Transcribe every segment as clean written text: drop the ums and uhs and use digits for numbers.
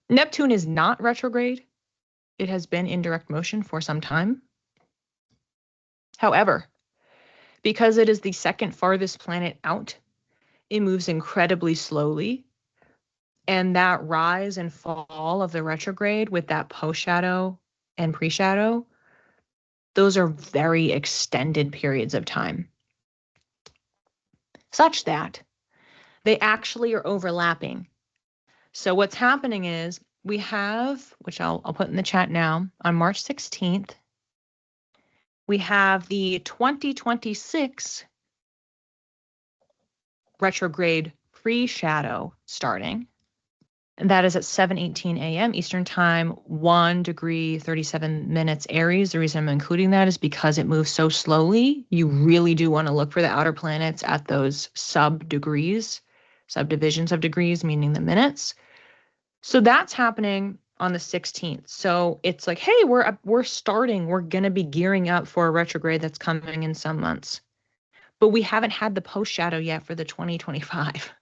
Neptune is not retrograde. It has been in direct motion for some time. However, because it is the second farthest planet out, it moves incredibly slowly. And that rise and fall of the retrograde with that post-shadow and pre-shadow, those are very extended periods of time, such that they actually are overlapping. So what's happening is we have, which I'll put in the chat now, on March 16th, we have the 2026 retrograde pre-shadow starting. And that is at 7:18 a.m. Eastern Time, 1 degree 37 minutes Aries. The reason I'm including that is because it moves so slowly. You really do want to look for the outer planets at those sub-degrees, subdivisions of degrees, meaning the minutes. So that's happening on the 16th. So it's like, hey, we're starting. We're going to be gearing up for a retrograde that's coming in some months. But we haven't had the post-shadow yet for the 2025.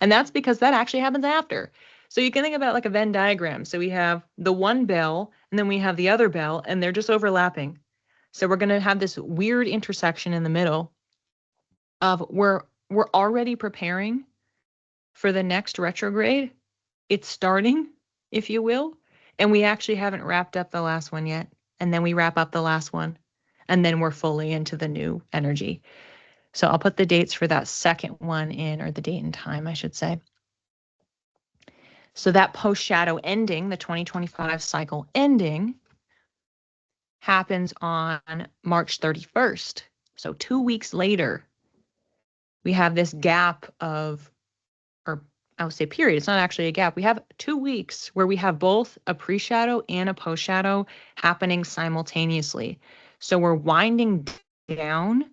And that's because that actually happens after. So you can think about it like a Venn diagram. So we have the one bell, and then we have the other bell, and they're just overlapping. So we're going to have this weird intersection in the middle of we're already preparing for the next retrograde. It's starting, if you will, and we actually haven't wrapped up the last one yet. And then we wrap up the last one, and then we're fully into the new energy. So I'll put the dates for that second one in, or the date and time, I should say. So that post-shadow ending, the 2025 cycle ending, happens on March 31st. So 2 weeks later, we have this gap of, or I would say period, it's not actually a gap. We have 2 weeks where we have both a pre-shadow and a post-shadow happening simultaneously. So we're winding down.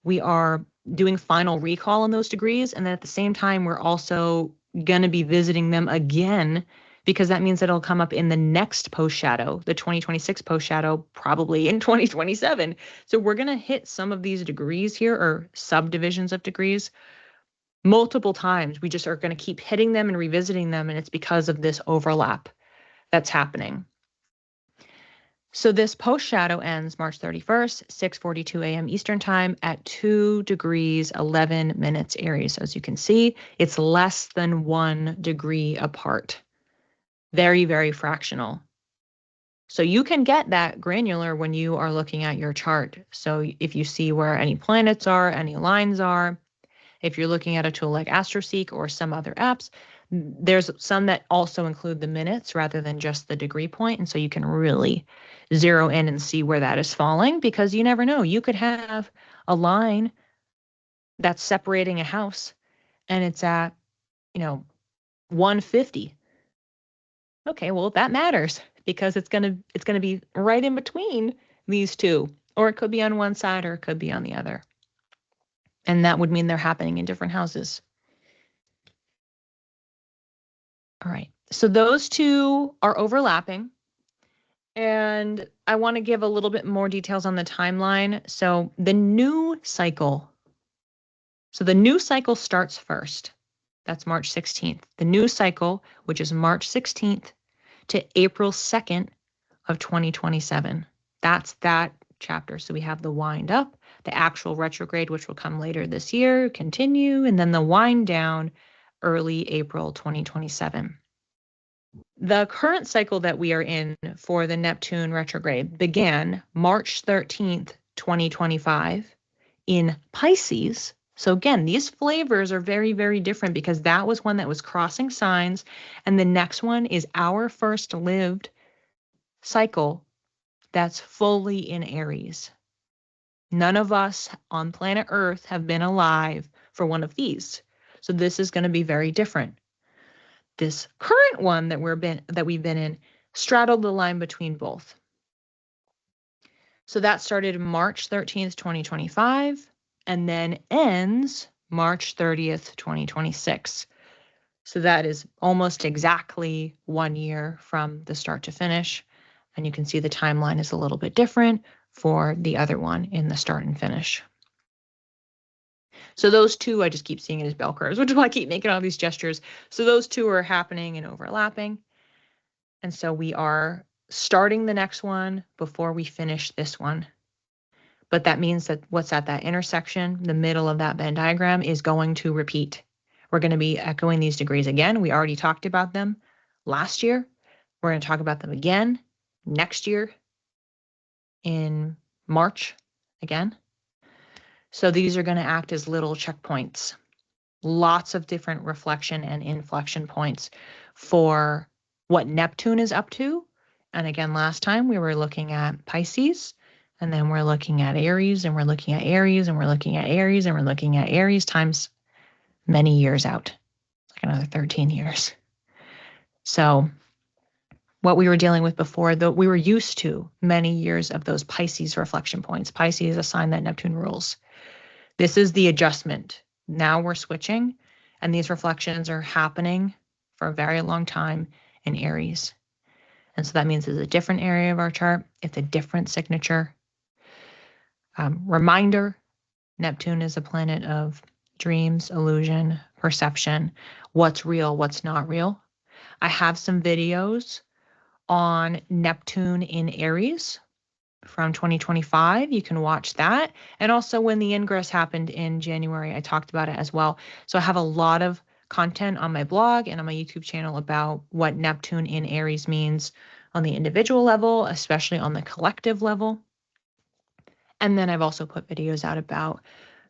We are doing final recall on those degrees. And then at the same time, we're also going to be visiting them again, because that means that it'll come up in the next post-shadow, the 2026 post-shadow, probably in 2027. So we're going to hit some of these degrees here, or subdivisions of degrees, multiple times. We just are going to keep hitting them and revisiting them. And it's because of this overlap that's happening. So this post-shadow ends March 31st, 6:42 a.m. Eastern Time at 2 degrees 11 minutes Aries. As you can see, it's less than 1 degree apart. Very, very fractional. So you can get that granular when you are looking at your chart. So if you see where any planets are, any lines are, if you're looking at a tool like AstroSeek or some other apps, there's some that also include the minutes rather than just the degree point. And so you can really zero in and see where that is falling, because you never know. You could have a line that's separating a house and it's at, 150. Okay, well, that matters because it's going to be right in between these two, or it could be on one side or it could be on the other. And that would mean they're happening in different houses. All right, so those two are overlapping. And I want to give a little bit more details on the timeline. So the new cycle starts first. That's March 16th. The new cycle, which is March 16th to April 2nd of 2027. That's that chapter. So we have the wind up, the actual retrograde, which will come later this year, continue, and then the wind down early April 2027. The current cycle that we are in for the Neptune retrograde began March 13th, 2025 in Pisces. So again, these flavors are very, very different because that was one that was crossing signs. And the next one is our first lived cycle that's fully in Aries. None of us on planet Earth have been alive for one of these. So this is going to be very different. This current one that we've been in straddled the line between both. So that started March 13th, 2025, and then ends March 30th, 2026. So that is almost exactly 1 year from the start to finish. And you can see the timeline is a little bit different for the other one in the start and finish. So those two, I just keep seeing it as bell curves, which is why I keep making all these gestures. So those two are happening and overlapping. And so we are starting the next one before we finish this one. But that means that what's at that intersection, the middle of that Venn diagram, is going to repeat. We're going to be echoing these degrees again. We already talked about them last year. We're going to talk about them again next year in March again. So these are going to act as little checkpoints. Lots of different reflection and inflection points for what Neptune is up to. And again, last time we were looking at Pisces, and then we're looking at Aries, and we're looking at Aries, and we're looking at Aries, and we're looking at Aries times many years out, like another 13 years. So what we were dealing with before, though, we were used to many years of those Pisces reflection points. Pisces is a sign that Neptune rules. This is the adjustment. Now we're switching, and these reflections are happening for a very long time in Aries. And so that means it's a different area of our chart. It's a different signature. Reminder, Neptune is a planet of dreams, illusion, perception, what's real, what's not real. I have some videos on Neptune in Aries from 2025. You can watch that. And also when the ingress happened in January, I talked about it as well. So I have a lot of content on my blog and on my YouTube channel about what Neptune in Aries means on the individual level, especially on the collective level. And then I've also put videos out about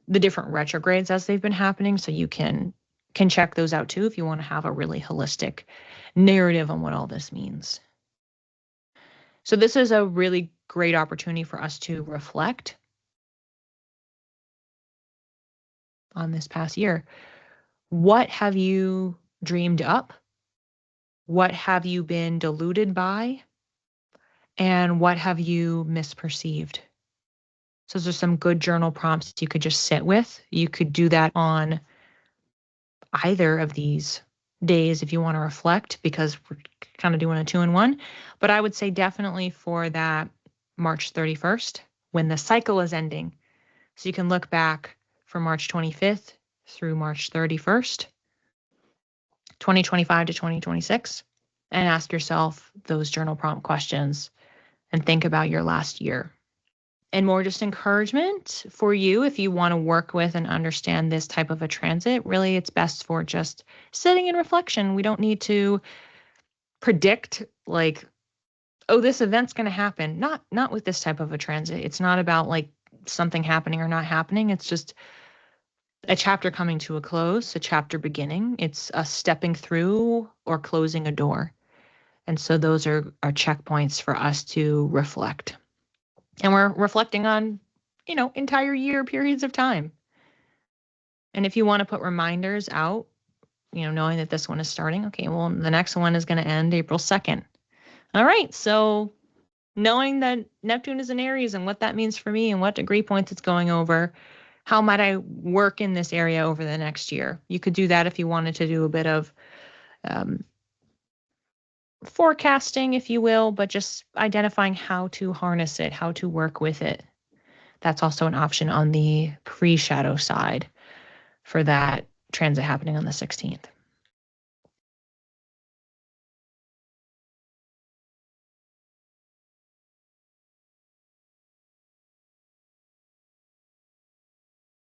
the different retrogrades as they've been happening. So you can check those out too if you want to have a really holistic narrative on what all this means. So this is a really great opportunity for us to reflect on this past year. What have you dreamed up? What have you been deluded by? And what have you misperceived? So those are some good journal prompts you could just sit with. You could do that on either of these days if you want to reflect, because we're kind of doing a 2-in-1. But I would say definitely for that March 31st, when the cycle is ending. So you can look back from March 25th through March 31st, 2025 to 2026, and ask yourself those journal prompt questions and think about your last year. And more just encouragement for you if you want to work with and understand this type of a transit. Really, it's best for just sitting in reflection. We don't need to predict like, oh, this event's going to happen. Not with this type of a transit. It's not about like something happening or not happening. It's just a chapter coming to a close, a chapter beginning. It's a stepping through or closing a door. And so those are checkpoints for us to reflect. And we're reflecting on, entire year periods of time. And if you want to put reminders out, knowing that this one is starting, okay, well, the next one is going to end April 2nd. All right. So knowing that Neptune is in Aries and what that means for me and what degree points it's going over, how might I work in this area over the next year? You could do that if you wanted to do a bit of forecasting, if you will, but just identifying how to harness it, how to work with it. That's also an option on the pre-shadow side for that transit happening on the 16th.